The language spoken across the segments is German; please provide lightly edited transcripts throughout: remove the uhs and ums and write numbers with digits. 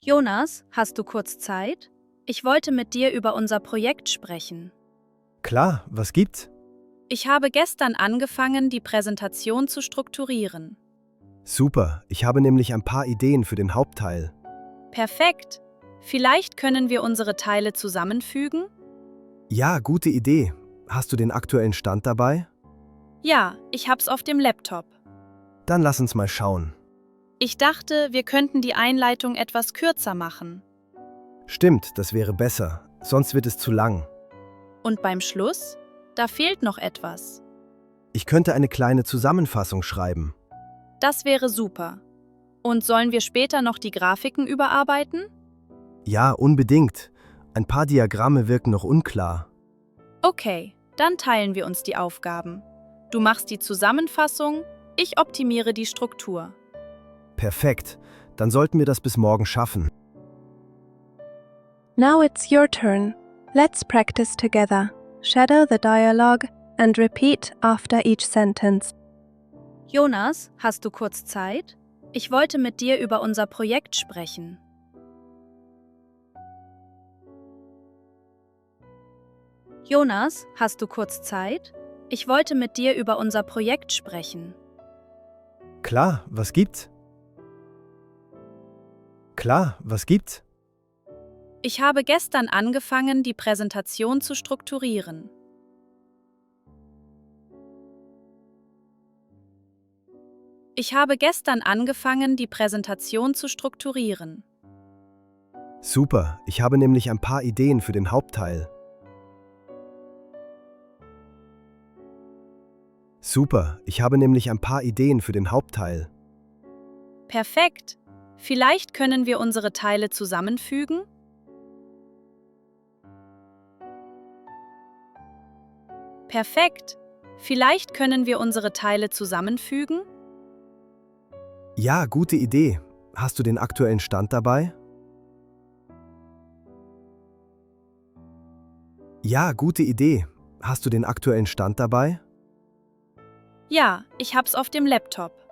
Jonas, hast du kurz Zeit? Ich wollte mit dir über unser Projekt sprechen. Klar, was gibt's? Ich habe gestern angefangen, die Präsentation zu strukturieren. Super, ich habe nämlich ein paar Ideen für den Hauptteil. Perfekt. Vielleicht können wir unsere Teile zusammenfügen? Ja, gute Idee. Hast du den aktuellen Stand dabei? Ja, ich hab's auf dem Laptop. Dann lass uns mal schauen. Ich dachte, wir könnten die Einleitung etwas kürzer machen. Stimmt, das wäre besser, sonst wird es zu lang. Und beim Schluss? Da fehlt noch etwas. Ich könnte eine kleine Zusammenfassung schreiben. Das wäre super. Und sollen wir später noch die Grafiken überarbeiten? Ja, unbedingt. Ein paar Diagramme wirken noch unklar. Okay, dann teilen wir uns die Aufgaben. Du machst die Zusammenfassung, ich optimiere die Struktur. Perfekt, dann sollten wir das bis morgen schaffen. Now it's your turn. Let's practice together. Shadow the dialogue and repeat after each sentence. Jonas, hast du kurz Zeit? Ich wollte mit dir über unser Projekt sprechen. Jonas, hast du kurz Zeit? Ich wollte mit dir über unser Projekt sprechen. Klar, was gibt's? Klar, was gibt's? Ich habe gestern angefangen, die Präsentation zu strukturieren. Ich habe gestern angefangen, die Präsentation zu strukturieren. Super, ich habe nämlich ein paar Ideen für den Hauptteil. Super, ich habe nämlich ein paar Ideen für den Hauptteil. Perfekt. Vielleicht können wir unsere Teile zusammenfügen? Perfekt. Vielleicht können wir unsere Teile zusammenfügen? Ja, gute Idee. Hast du den aktuellen Stand dabei? Ja, gute Idee. Hast du den aktuellen Stand dabei? Ja, ich hab's auf dem Laptop.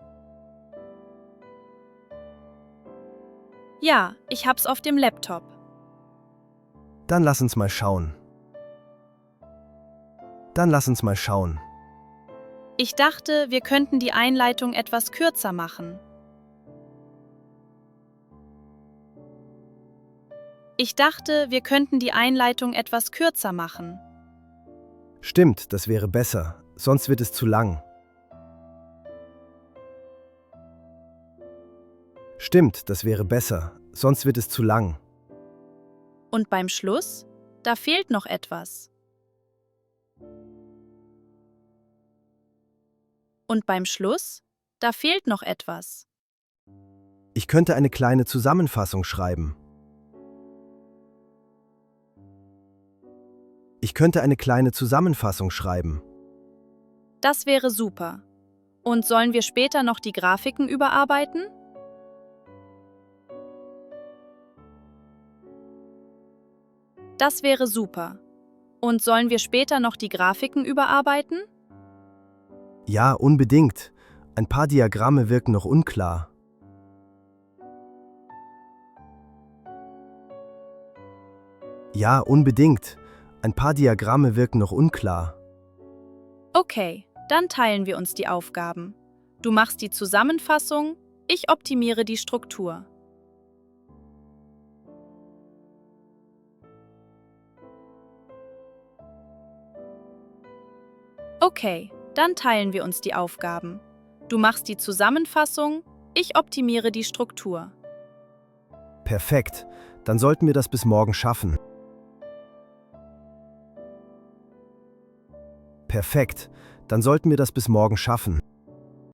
Ja, ich hab's auf dem Laptop. Dann lass uns mal schauen. Dann lass uns mal schauen. Ich dachte, wir könnten die Einleitung etwas kürzer machen. Ich dachte, wir könnten die Einleitung etwas kürzer machen. Stimmt, das wäre besser, sonst wird es zu lang. Stimmt, das wäre besser, sonst wird es zu lang. Und beim Schluss? Da fehlt noch etwas. Und beim Schluss? Da fehlt noch etwas. Ich könnte eine kleine Zusammenfassung schreiben. Ich könnte eine kleine Zusammenfassung schreiben. Das wäre super. Und sollen wir später noch die Grafiken überarbeiten? Das wäre super. Und sollen wir später noch die Grafiken überarbeiten? Ja, unbedingt. Ein paar Diagramme wirken noch unklar. Ja, unbedingt. Ein paar Diagramme wirken noch unklar. Okay, dann teilen wir uns die Aufgaben. Du machst die Zusammenfassung, ich optimiere die Struktur. Okay, dann teilen wir uns die Aufgaben. Du machst die Zusammenfassung, ich optimiere die Struktur. Perfekt, dann sollten wir das bis morgen schaffen. Perfekt, dann sollten wir das bis morgen schaffen.